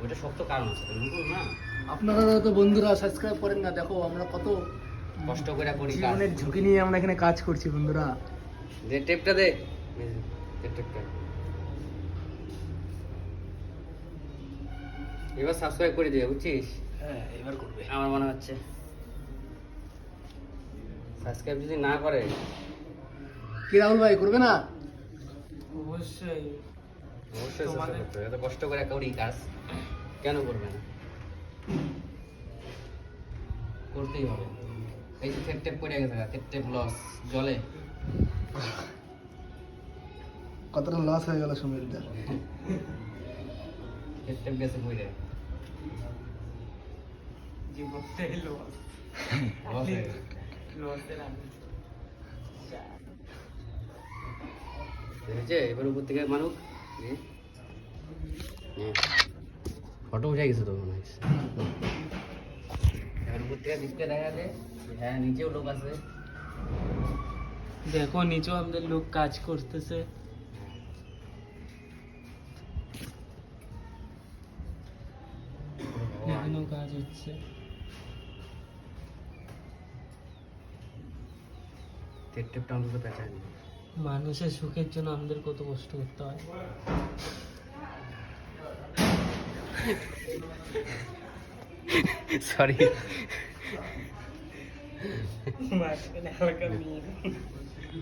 ওইটা সব তো কারণ আছে নতুন না। আপনারা তো বন্ধুরা সাবস্ক্রাইব করেন না, দেখো আমরা কত কষ্ট করে করি কাজ। জীবনের ঝুঁকি নিয়ে আমরা এখানে কাজ করছি বন্ধুরা। দে টেপটা দে, দে টেপটা। এবার সাবস্ক্রাইব করে দিয়ে বুঝছিস? হ্যাঁ এবার করবে। আমার মনে হচ্ছে সাবস্ক্রাইব যদি না করে। কি রাহুল ভাই করবে না? অবশ্যই। অবশ্যই সাবস্ক্রাইব করতে হবে, এত কষ্ট করে করি কাজ, কেন করবে না? করতেই হবে। এই যে টেপ টেপ পড়ে গেছে, টেপ টেপ লস জলে। কতটা লস হয়ে গেল সমীরদা। টেপ টেপ গেছে পড়ে। জীবনটাই লস। লস হয়ে গেছে। লসের আগে। দেখেছে এবার উপর থেকে মানুষ ফটো উঠে গেছে তো মনে হয়। এবার উপর থেকে ডিসপ্লে দেখা যায়, হ্যাঁ নিচেও লোক আছে। দেখো নিচেও আমাদের লোক কাজ করতেছে। এখনো কাজ হচ্ছে। টেপ টেপটা অন্তত পেঁচায় নি। মানুষের সুখের জন্য আমাদের কত কষ্ট করতে হয়। সরি। মাঝখানে হালকা নিয়ে